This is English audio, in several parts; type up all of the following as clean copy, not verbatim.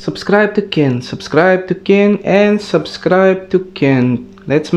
Subscribe to Ken, subscribe to Ken, and subscribe to Ken. Let's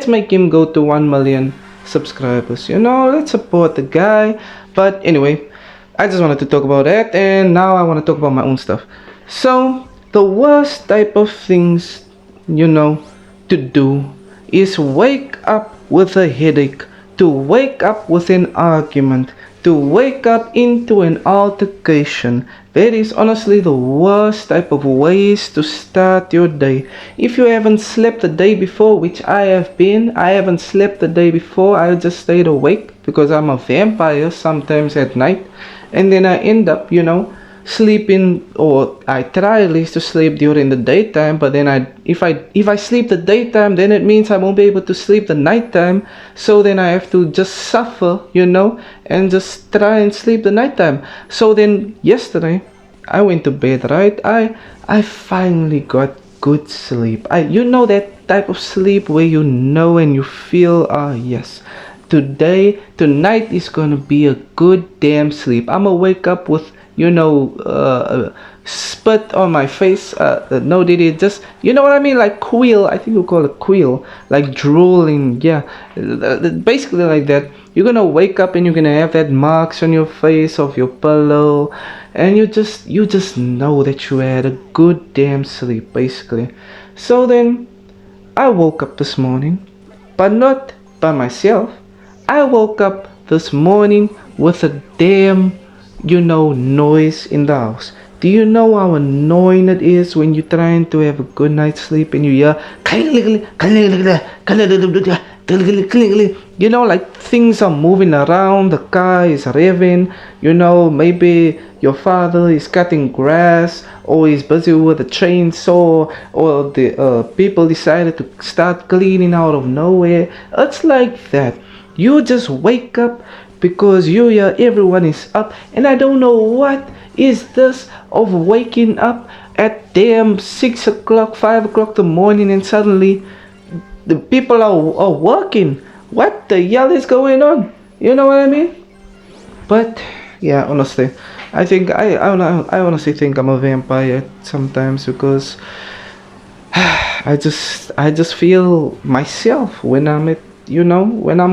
make him go to 1 million subscribers. Let's support the guy. But anyway, I just wanted to talk about that, and now I want to talk about my own stuff. So the worst type of things, to do is wake up with a headache, to wake up with an argument, to wake up into an altercation. That is honestly the worst type of ways to start your day. If you haven't slept the day before, which I haven't slept the day before. I just stayed awake because I'm a vampire sometimes at night, and then I end up, sleeping, or I try at least to sleep during the daytime, but then if I sleep the daytime, then it means I won't be able to sleep the nighttime, so then I have to just suffer, and just try and sleep the nighttime. So then yesterday I went to bed, right? I finally got good sleep. That type of sleep where and you feel, yes, tonight is gonna be a good damn sleep. I'ma wake up with spit on my face. No, did it just, what I mean? Like quill, I think you call it quill, like drooling. Yeah, basically like that. You're gonna wake up and you're gonna have that marks on your face of your pillow, and you just know that you had a good damn sleep, basically. So then I woke up this morning, but not by myself. I woke up this morning with a damn noise in the house. Do you know how annoying it is when you're trying to have a good night's sleep and you hear like things are moving around, the car is revving, maybe your father is cutting grass, or he's busy with a chainsaw, or the people decided to start cleaning out of nowhere. It's like that. You just wake up because everyone is up, and I don't know what is this of waking up at damn 6 o'clock, 5 o'clock in the morning, and suddenly the people are working. What the hell is going on? You know what I mean? But yeah, honestly, I think I honestly think I'm a vampire sometimes, because I just feel myself when I'm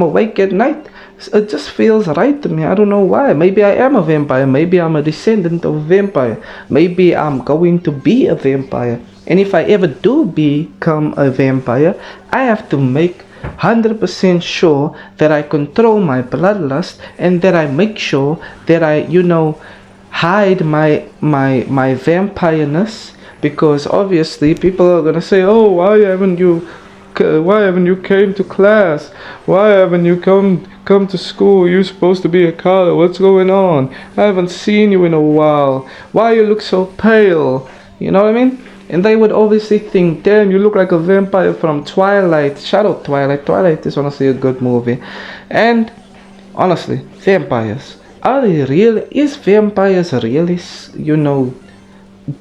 awake at night. It just feels right to me. I don't know why. Maybe I am a vampire. Maybe I'm a descendant of a vampire. Maybe I'm going to be a vampire. And if I ever do become a vampire, I have to make 100% sure that I control my bloodlust, and that I make sure that I, hide my vampireness, because obviously people are gonna say, "Oh, why haven't you came to class? Why haven't you come to school? You're supposed to be a color. What's going on? I haven't seen you in a while. Why you look so pale?" You know what I mean? And they would obviously think, "Damn, you look like a vampire from Twilight." Shout out Twilight. Twilight is honestly a good movie. And honestly, vampires, is vampires really,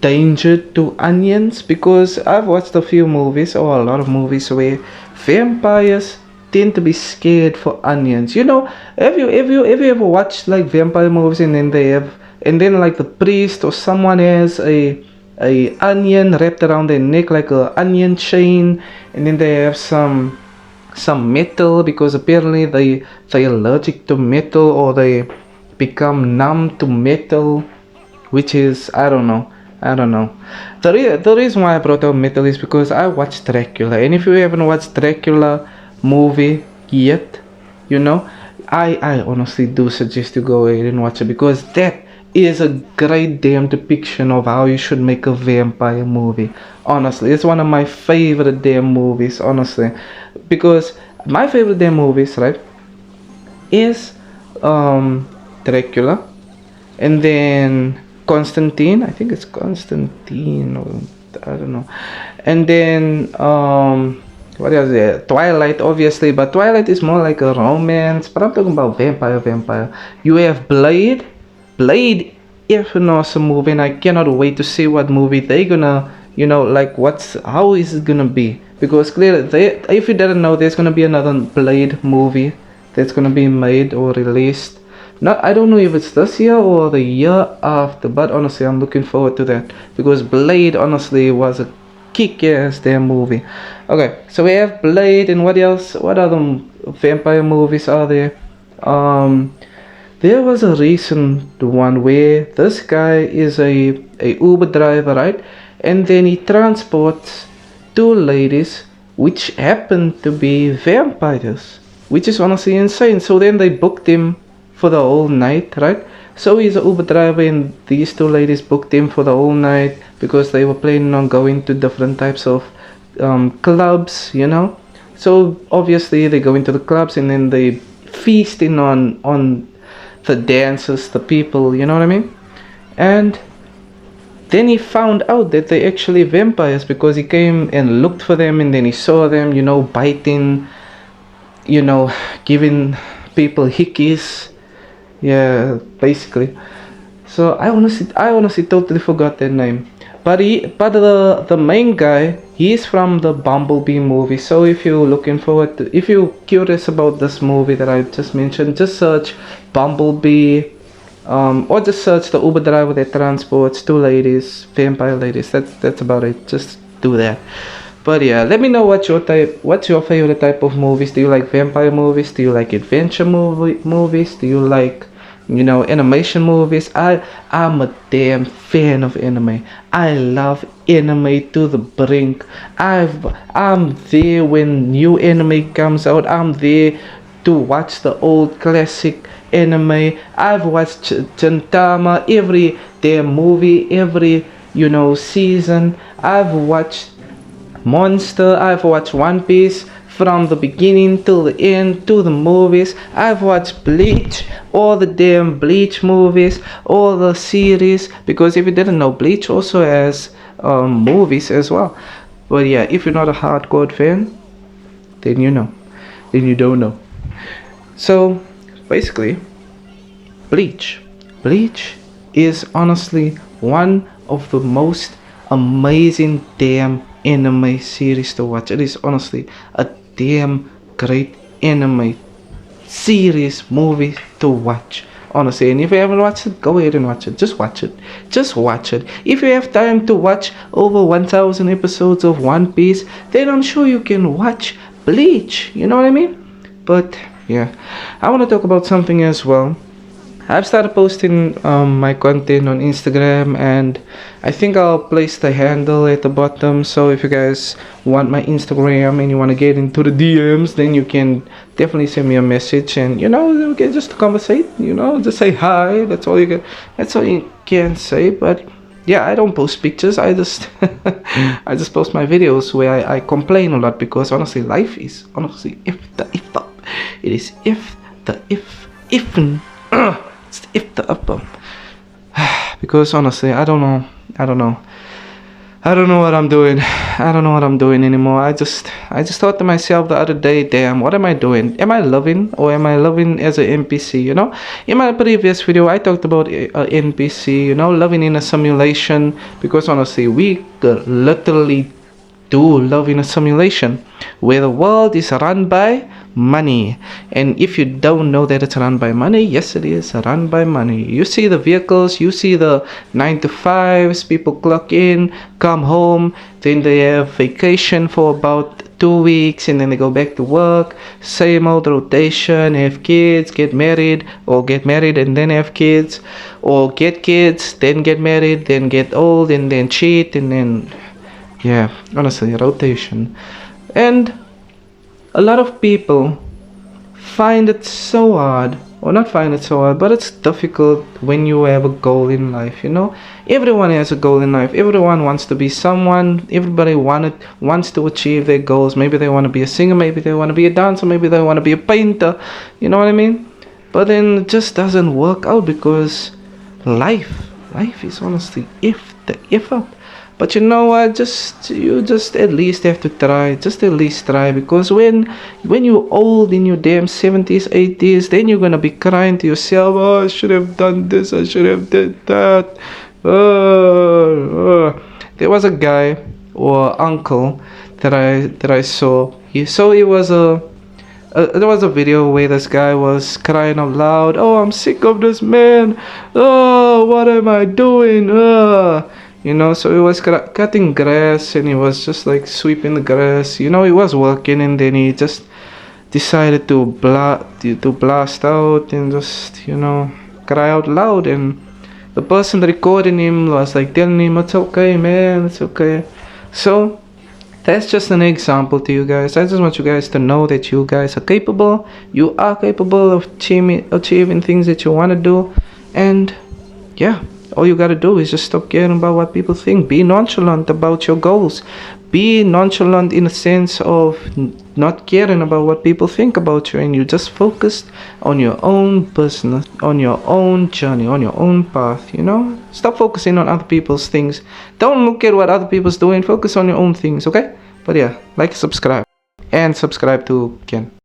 danger to onions? Because I've watched a few movies, or a lot of movies, where vampires tend to be scared for onions. Have you ever watched like vampire movies, and then like the priest or someone has a onion wrapped around their neck, like a onion chain, and then they have some metal, because apparently they're allergic to metal, or they become numb to metal, which is, I don't know. The reason why I brought up metal is because I watched Dracula, and if you haven't watched Dracula movie yet, I honestly do suggest you go ahead and watch it, because that is a great damn depiction of how you should make a vampire movie. Honestly, it's one of my favorite damn movies, honestly, because my favorite damn movies, right, is Dracula, and then Constantine. I think it's Constantine, or I don't know. And then what else there? Twilight, obviously, but Twilight is more like a romance. But I'm talking about vampire. You have Blade. Blade is an awesome movie, and I cannot wait to see what movie they gonna, how is it gonna be? Because clearly, if you didn't know, there's gonna be another Blade movie that's gonna be made or released. Not, I don't know if it's this year or the year after, but honestly, I'm looking forward to that because Blade honestly was a kick-ass damn movie. Okay, so we have Blade, and what else? What other vampire movies are there? Um, there was a recent one where this guy is a Uber driver, right? And then he transports two ladies which happen to be vampires, which is honestly insane. So then they booked him for the whole night, right? So he's an Uber driver, and these two ladies booked him for the whole night because they were planning on going to different types of clubs, you know. So obviously they go into the clubs and then they feasting on the dancers, the people, you know what I mean? And then he found out that they actually vampires because he came and looked for them, and then he saw them, you know, biting, you know, giving people hickeys. Yeah, basically. So I honestly totally forgot their name. But the main guy, he's from the Bumblebee movie. So if you're looking forward to, if you're curious about this movie that I just mentioned, just search Bumblebee, or just search the Uber driver that transports two ladies, vampire ladies. That's about it. Just do that. But yeah, let me know what's your type. What's your favorite type of movies? Do you like vampire movies? Do you like adventure movies? Do you like, you know, animation movies? I'm a damn fan of anime. I love anime to the brink. I'm there when new anime comes out. I'm there to watch the old classic anime. I've watched Gintama, every damn movie, every, you know, season. I've watched Monster, I've watched One Piece from the beginning till the end, to the movies. I've watched Bleach, all the damn Bleach movies, all the series. Because if you didn't know, Bleach also has movies as well. But yeah, if you're not a hardcore fan, then you know, then you don't know. So basically, Bleach. Bleach is honestly one of the most amazing damn anime series to watch. It is honestly a damn great anime series movie to watch. Honestly, and if you haven't watched it, go ahead and watch it. Just watch it. Just watch it. If you have time to watch over 1000 episodes of One Piece, then I'm sure you can watch Bleach. You know what I mean? But yeah, I want to talk about something as well. I've started posting my content on Instagram, and I think I'll place the handle at the bottom. So if you guys want my Instagram and you want to get into the DMs, then you can definitely send me a message, and you know, we can just conversate. You know, just say hi. That's all you can. That's all you can say. But yeah, I don't post pictures. I just I just post my videos where I complain a lot because honestly, life is honestly if the it is if the if if the upper. Because honestly, I don't know I don't know what I'm doing. I don't know what I'm doing anymore. I just thought to myself the other day, damn, what am I doing? Am I loving, or am I loving as an NPC? You know, in my previous video, I talked about NPC. You know, loving in a simulation. Because honestly, we could literally do love in a simulation where the world is run by money. And if you don't know that it's run by money, yes, it is run by money. You see the vehicles, you see the 9 to 5s, people clock in, come home, then they have vacation for about 2 weeks, and then they go back to work, same old rotation, have kids, get married, or get married and then have kids, or get kids, then get married, then get old, and then cheat, and then yeah, honestly, rotation. And a lot of people find it so hard, or not find it so hard, but it's difficult when you have a goal in life. You know, everyone has a goal in life. Everyone wants to be someone. Everybody wants to achieve their goals. Maybe they want to be a singer, maybe they want to be a dancer, maybe they want to be a painter. You know what I mean? But then it just doesn't work out because life is honestly if up. But you know what? You just at least have to try. Just at least try, because when you're old in your damn 70s, 80s, then you're gonna be crying to yourself. Oh, I should have done this. I should have did that. There was a guy or uncle that I saw. He was there was a video where this guy was crying out loud, "Oh, I'm sick of this man. Oh, what am I doing? You know." So he was cutting grass, and he was just like sweeping the grass. You know, he was working, and then he just decided to blast out and just, you know, cry out loud. And the person recording him was like telling him, "It's okay, man, it's okay." So that's just an example to you guys. I just want you guys to know that you guys are capable. You are capable of achieving things that you want to do. And yeah, all you gotta do is just stop caring about what people think. Be nonchalant about your goals. Be nonchalant in a sense of not caring about what people think about you, and you just focused on your own business, on your own journey, on your own path. You know, stop focusing on other people's things. Don't look at what other people's doing. Focus on your own things, okay? But yeah, like, subscribe, and subscribe to Ken.